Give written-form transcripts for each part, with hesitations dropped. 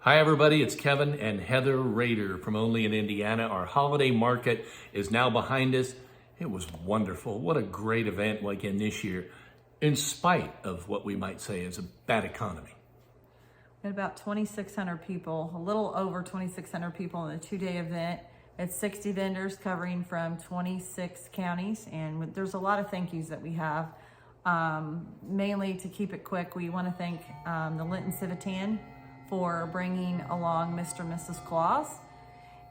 Hi everybody, it's Kevin and Heather Rader from Only in Indiana. Our holiday market is now behind us. It was wonderful. What a great event again this year, in spite of what we might say is a bad economy. We had about 2,600 people, a little over 2,600 people in a two-day event. It's 60 vendors covering from 26 counties, and there's a lot of thank yous that we have. Mainly to keep it quick, we want to thank the Linton Civitan for bringing along Mr. and Mrs. Claus.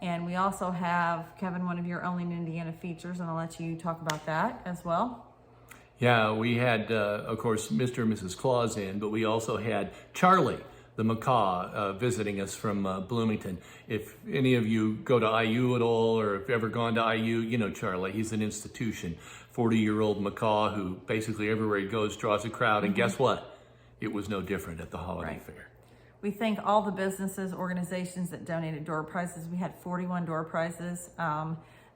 And we also have, Kevin, one of your Only in Indiana features, and I'll let you talk about that as well. Yeah, we had, of course, Mr. and Mrs. Claus in, but we also had Charlie, the macaw, visiting us from Bloomington. If any of you go to IU at all, or if you've ever gone to IU, you know Charlie. He's an institution, 40-year-old macaw who basically everywhere he goes draws a crowd. And guess what? It was no different at the holiday fair. We thank all the businesses, organizations that donated door prizes. We had 41 door prizes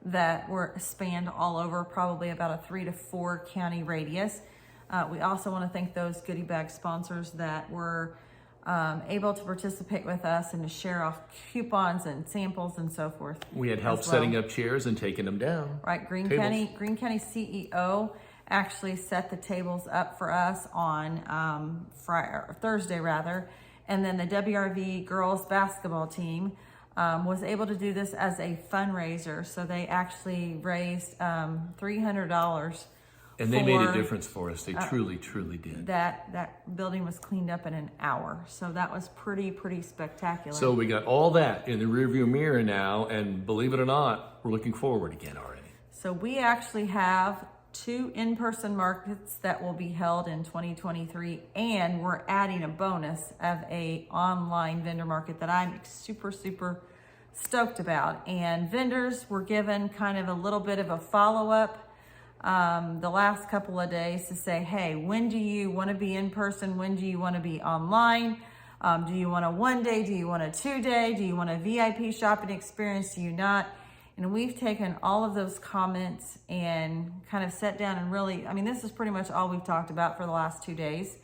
that were spanned all over, probably about a 3 to 4 county radius. We also want to thank those goodie bag sponsors that were able to participate with us and to share off coupons and samples and so forth. We had help setting up chairs and taking them down. Right, Greene County CEO actually set the tables up for us on Thursday rather. And then the WRV girls basketball team was able to do this as a fundraiser. So they actually raised $300. And they made a difference for us. They truly did. That building was cleaned up in an hour. So that was pretty spectacular. So we got all that in the rearview mirror now. And believe it or not, we're looking forward again already. So we actually have 2 in-person markets that will be held in 2023, and we're adding a bonus of a online vendor market that I'm super stoked about. And vendors were given kind of a little bit of a follow-up the last couple of days to say, hey, when do you want to be in person? When do you want to be online? Do you want a 1 day? Do you want a 2 day? Do you want a VIP shopping experience? Do you not? And we've taken all of those comments and kind of sat down and really, I mean, this is pretty much all we've talked about for the last 2 days.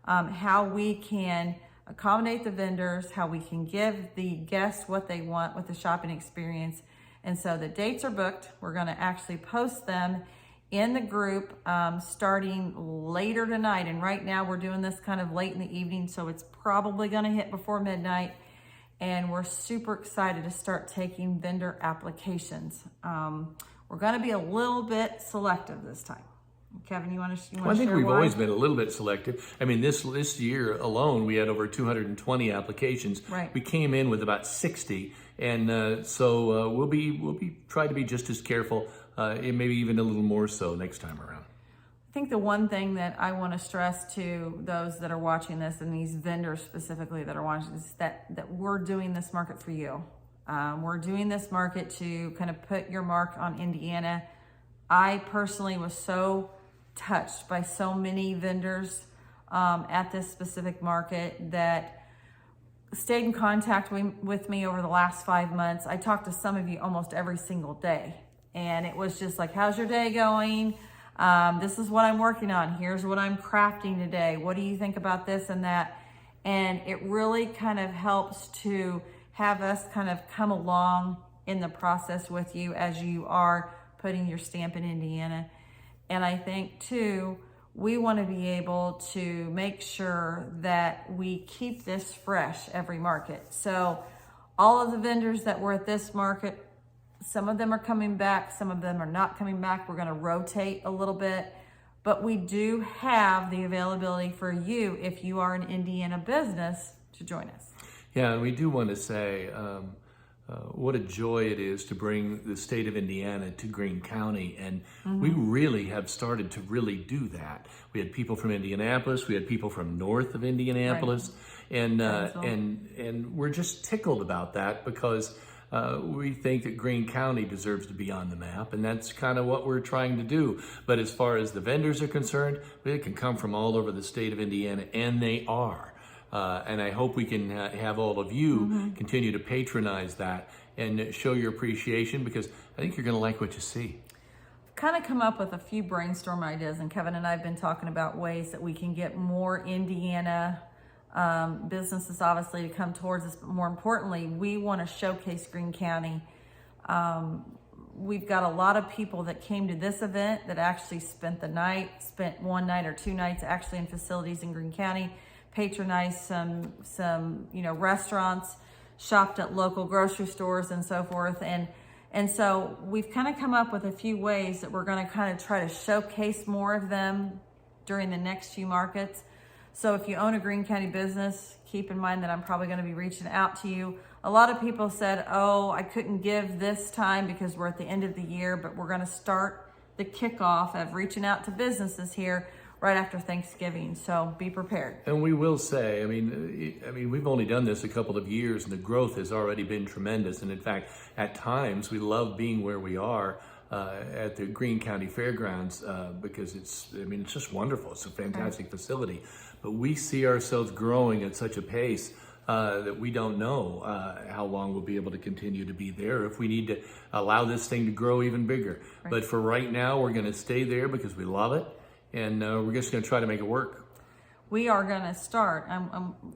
How we can accommodate the vendors, how we can give the guests what they want with the shopping experience. And so the dates are booked. We're going to actually post them in the group starting later tonight. And right now we're doing this kind of late in the evening, so it's probably going to hit before midnight. And we're super excited to start taking vendor applications. We're going to be a little bit selective this time. Kevin, you want to share why? I think we've always been a little bit selective. I mean, this year alone, we had over 220 applications. Right. We came in with about 60, and so we'll be try to be just as careful, and maybe even a little more so next time around. I think the one thing that I want to stress to those that are watching this, and these vendors specifically that are watching this, is that we're doing this market for you. We're doing this market to kind of put your mark on Indiana. I personally was so touched by so many vendors at this specific market that stayed in contact with me over the last 5 months. I talked to some of you almost every single day, and it was just like, how's your day going? This is what I'm working on. Here's what I'm crafting today. What do you think about this and that? And it really kind of helps to have us kind of come along in the process with you as you are putting your stamp in Indiana. And I think too, we want to be able to make sure that we keep this fresh every market. So all of the vendors that were at this market, some of them are coming back, some of them are not coming back. We're going to rotate a little bit, but we do have the availability for you if you are an Indiana business to join us. Yeah, and we do want to say what a joy it is to bring the state of Indiana to Greene County, and we really have started to really do that. We had people from Indianapolis, we had people from north of Indianapolis, and we're just tickled about that because we think that Greene County deserves to be on the map, and that's kind of what we're trying to do. But as far as the vendors are concerned, they can come from all over the state of Indiana, and they are. And I hope we can have all of you continue to patronize that and show your appreciation, because I think you're going to like what you see. Kind of come up with a few brainstorm ideas, and Kevin and I have been talking about ways that we can get more Indiana businesses obviously to come towards us, but more importantly, we want to showcase Greene County. We've got a lot of people that came to this event that actually spent one night or 2 nights actually in facilities in Greene County, patronized some restaurants, shopped at local grocery stores and so forth. And so we've kind of come up with a few ways that we're going to kind of try to showcase more of them during the next few markets. So if you own a Greene County business, keep in mind that I'm probably going to be reaching out to you. A lot of people said, oh, I couldn't give this time because we're at the end of the year, but we're going to start the kickoff of reaching out to businesses here right after Thanksgiving. So be prepared. And we will say, I mean, we've only done this a couple of years and the growth has already been tremendous. And in fact, at times we love being where we are at the Greene County Fairgrounds because it's just wonderful. It's a fantastic facility, but we see ourselves growing at such a pace that we don't know how long we'll be able to continue to be there, if we need to allow this thing to grow even bigger. Right. But for right now, we're going to stay there because we love it, and we're just going to try to make it work. We are going to start.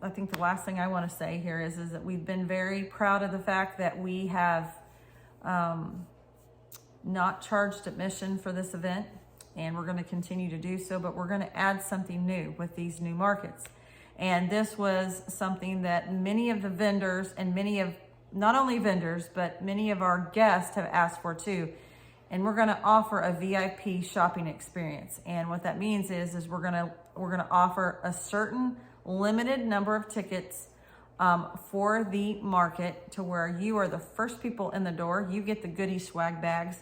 I think the last thing I want to say here is that we've been very proud of the fact that we have not charged admission for this event, and we're going to continue to do so, but we're going to add something new with these new markets. And this was something that many of the vendors and not only vendors, but many of our guests have asked for too. And we're going to offer a VIP shopping experience. And what that means is we're going to offer a certain limited number of tickets for the market to where you are the first people in the door. You get the goodie swag bags.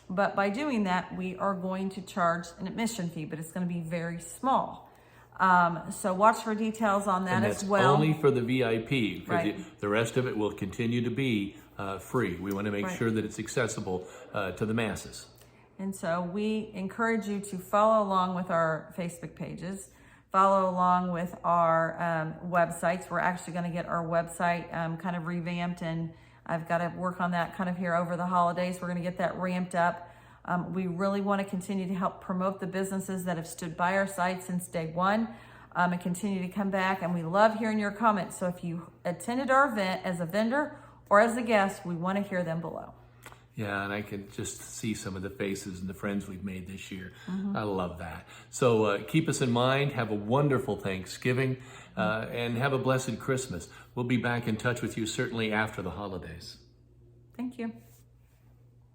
But by doing that, we are going to charge an admission fee, but it's going to be very small. So watch for details on that as well. Only for the VIP, because right. the rest of it will continue to be free. We want to make right. sure that it's accessible to the masses. And so we encourage you to follow along with our Facebook pages, follow along with our websites. We're actually going to get our website kind of revamped, and I've got to work on that kind of here over the holidays. We're going to get that ramped up. We really want to continue to help promote the businesses that have stood by our site since day one and continue to come back. And we love hearing your comments. So if you attended our event as a vendor or as a guest, we want to hear them below. Yeah, and I can just see some of the faces and the friends we've made this year. Mm-hmm. I love that. So keep us in mind. Have a wonderful Thanksgiving and have a blessed Christmas. We'll be back in touch with you certainly after the holidays. Thank you.